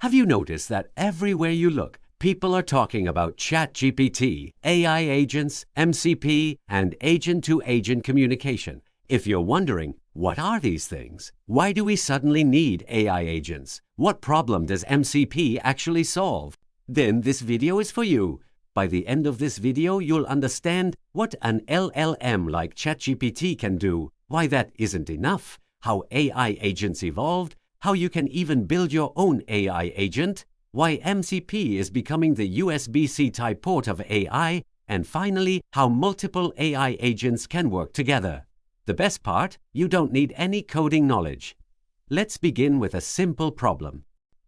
Have you noticed that everywhere you look, people are talking about ChatGPT, AI agents, MCP, and agent-to-agent communication? If you're wondering, what are these things? Why do we suddenly need AI agents? What problem does MCP actually solve? Then this video is for you. By the end of this video, you'll understand what an LLM like ChatGPT can do, why that isn't enough, how AI agents evolved, how you can even build your own AI agent, why MCP is becoming the USB-C type port of AI, and finally, how multiple AI agents can work together. The best part, you don't need any coding knowledge. Let's begin with a simple problem.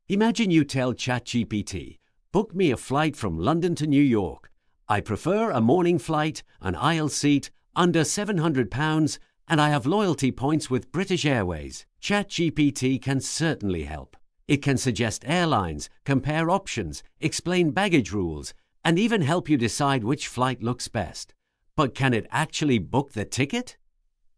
Imagine you tell ChatGPT, book me a flight from London to New York. I prefer a morning flight, an aisle seat, under £700, and I have loyalty points with British Airways. ChatGPT can certainly help. It can suggest airlines, compare options, explain baggage rules, and even help you decide which flight looks best. But can it actually book the ticket?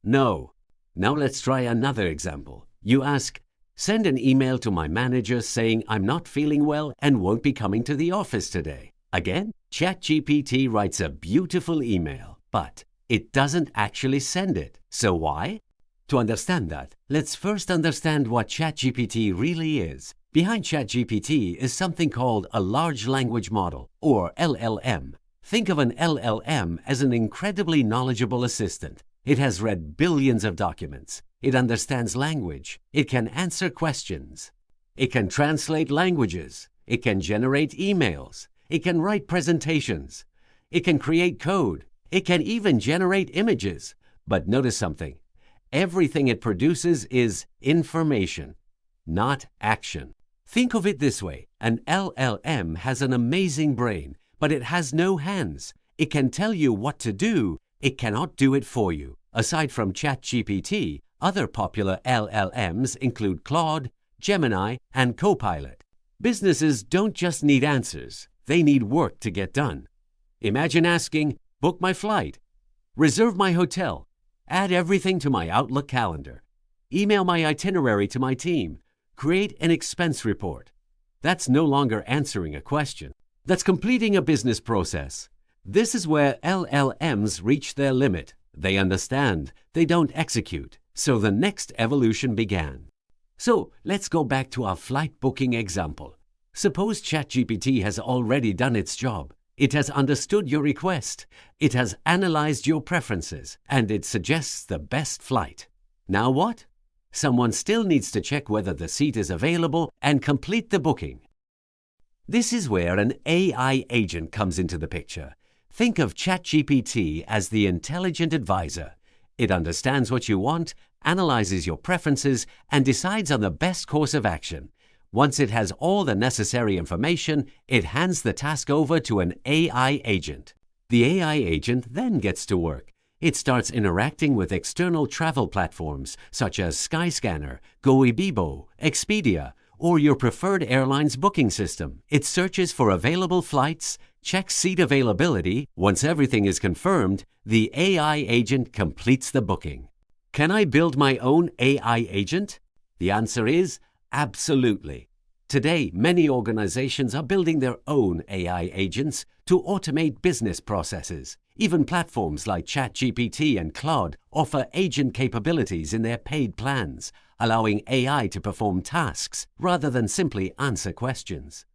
No. Now let's try another example. You ask, send an email to my manager saying I'm not feeling well and won't be coming to the office today. Again, ChatGPT writes a beautiful email, but it doesn't actually send it. So why? To understand that, let's first understand what ChatGPT really is. Behind ChatGPT is something called a large language model, or LLM. Think of an LLM as an incredibly knowledgeable assistant. It has read billions of documents. It understands language. It can answer questions. It can translate languages. It can generate emails. It can write presentations. It can create code. It can even generate images. But notice something. Everything it produces is information, not action. Think of it this way. An LLM has an amazing brain, but it has no hands. It can tell you what to do. It cannot do it for you. Aside from ChatGPT, other popular LLMs include Claude, Gemini, and Copilot. Businesses don't just need answers. They need work to get done. Imagine asking, book my flight, reserve my hotel, add everything to my Outlook calendar, email my itinerary to my team, create an expense report. That's no longer answering a question. That's completing a business process. This is where LLMs reach their limit. They understand, they don't execute. So the next evolution began. So let's go back to our flight booking example. Suppose ChatGPT has already done its job. It has understood your request. It has analyzed your preferences, and it suggests the best flight. Now what? Someone still needs to check whether the seat is available and complete the booking. This is where an AI agent comes into the picture. Think of ChatGPT as the intelligent advisor. It understands what you want, analyzes your preferences, and decides on the best course of action. Once it has all the necessary information, it hands the task over to an AI agent. The AI agent then gets to work. It starts interacting with external travel platforms such as Skyscanner, Goibibo, Expedia, or your preferred airline's booking system. It searches for available flights, checks seat availability. Once everything is confirmed, the AI agent completes the booking. Can I build my own AI agent? The answer is absolutely. Today, many organizations are building their own AI agents to automate business processes. Even platforms like ChatGPT and Claude offer agent capabilities in their paid plans, allowing AI to perform tasks rather than simply answer questions.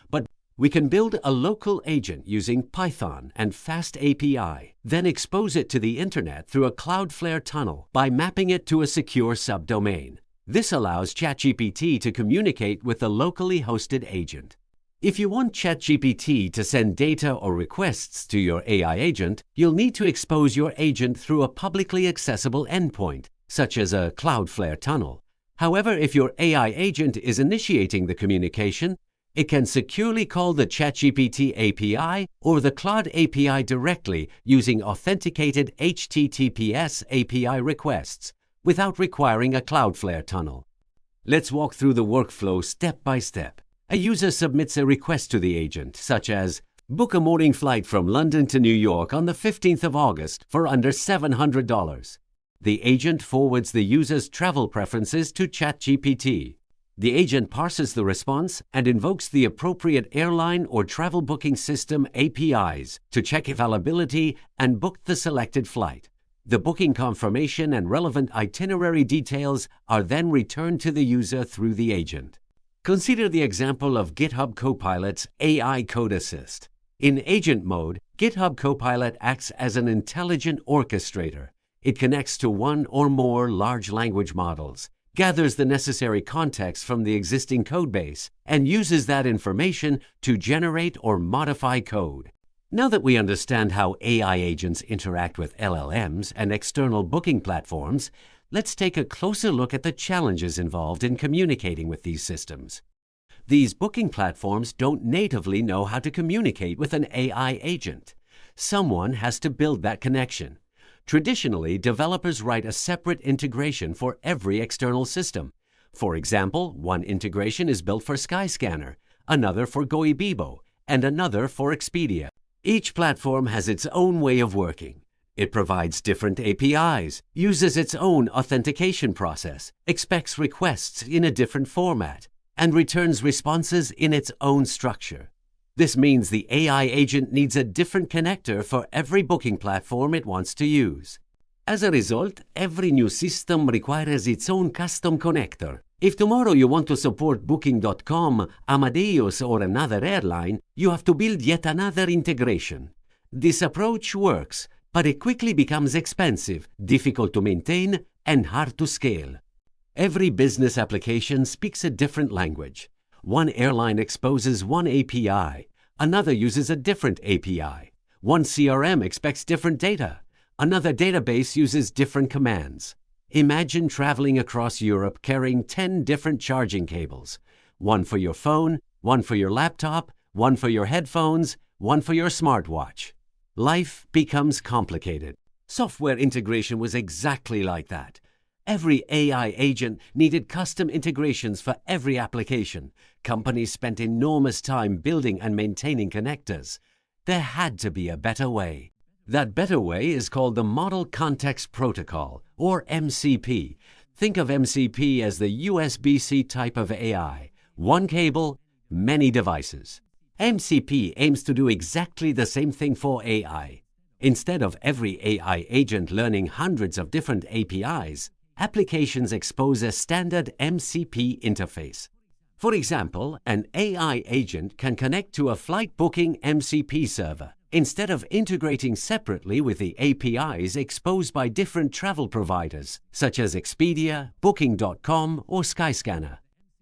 But we can build a local agent using Python and Fast API, then expose it to the internet through a Cloudflare tunnel by mapping it to a secure subdomain. This allows ChatGPT to communicate with the locally hosted agent. If you want ChatGPT to send data or requests to your AI agent, you'll need to expose your agent through a publicly accessible endpoint, such as a Cloudflare tunnel. However, if your AI agent is initiating the communication, it can securely call the ChatGPT API or the Claude API directly using authenticated HTTPS API requests without requiring a Cloudflare tunnel. Let's walk through the workflow step by step. A user submits a request to the agent, such as, book a morning flight from London to New York on the 15th of August for under $700. The agent forwards the user's travel preferences to ChatGPT. The agent parses the response and invokes the appropriate airline or travel booking system APIs to check availability and book the selected flight. The booking confirmation and relevant itinerary details are then returned to the user through the agent. Consider the example of GitHub Copilot's AI Code Assist. In agent mode, GitHub Copilot acts as an intelligent orchestrator. It connects to one or more large language models, gathers the necessary context from the existing codebase, and uses that information to generate or modify code. Now that we understand how AI agents interact with LLMs and external booking platforms, let's take a closer look at the challenges involved in communicating with these systems. These booking platforms don't natively know how to communicate with an AI agent. Someone has to build that connection. Traditionally, developers write a separate integration for every external system. For example, one integration is built for Skyscanner, another for Goibibo, and another for Expedia. Each platform has its own way of working. It provides different APIs, uses its own authentication process, expects requests in a different format, and returns responses in its own structure. This means the AI agent needs a different connector for every booking platform it wants to use. As a result, every new system requires its own custom connector. If tomorrow you want to support Booking.com, Amadeus, or another airline, you have to build yet another integration. This approach works, but it quickly becomes expensive, difficult to maintain, and hard to scale. Every business application speaks a different language. One airline exposes one API, another uses a different API. One CRM expects different data, another database uses different commands. Imagine traveling across Europe carrying 10 different charging cables. One for your phone, one for your laptop, one for your headphones, one for your smartwatch. Life becomes complicated. Software integration was exactly like that. Every AI agent needed custom integrations for every application. Companies spent enormous time building and maintaining connectors. There had to be a better way. That better way is called the Model Context Protocol, or MCP. Think of MCP as the USB-C type of AI. One cable, many devices. MCP aims to do exactly the same thing for AI. Instead of every AI agent learning hundreds of different APIs, applications expose a standard MCP interface. For example, an AI agent can connect to a flight booking MCP server instead of integrating separately with the APIs exposed by different travel providers, such as Expedia, Booking.com, or Skyscanner.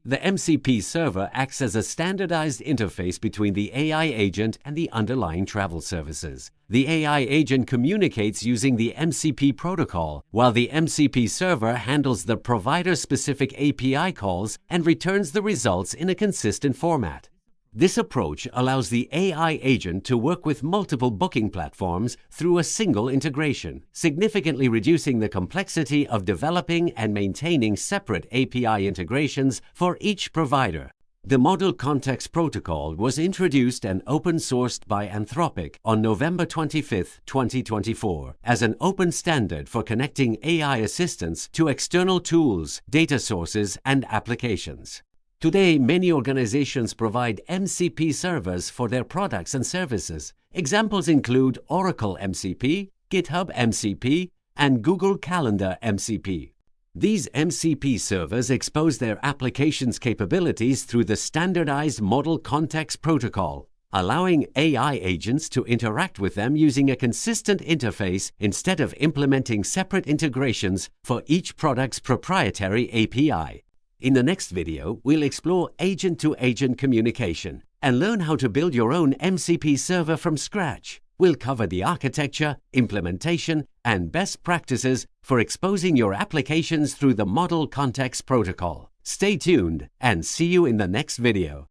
The MCP server acts as a standardized interface between the AI agent and the underlying travel services. The AI agent communicates using the MCP protocol, while the MCP server handles the provider-specific API calls and returns the results in a consistent format. This approach allows the AI agent to work with multiple booking platforms through a single integration, significantly reducing the complexity of developing and maintaining separate API integrations for each provider. The Model Context Protocol was introduced and open-sourced by Anthropic on November 25, 2024, as an open standard for connecting AI assistants to external tools, data sources, and applications. Today, many organizations provide MCP servers for their products and services. Examples include Oracle MCP, GitHub MCP, and Google Calendar MCP. These MCP servers expose their applications' capabilities through the standardized Model Context Protocol, allowing AI agents to interact with them using a consistent interface instead of implementing separate integrations for each product's proprietary API. In the next video, we'll explore agent-to-agent communication and learn how to build your own MCP server from scratch. We'll cover the architecture, implementation, and best practices for exposing your applications through the Model Context Protocol. Stay tuned and see you in the next video.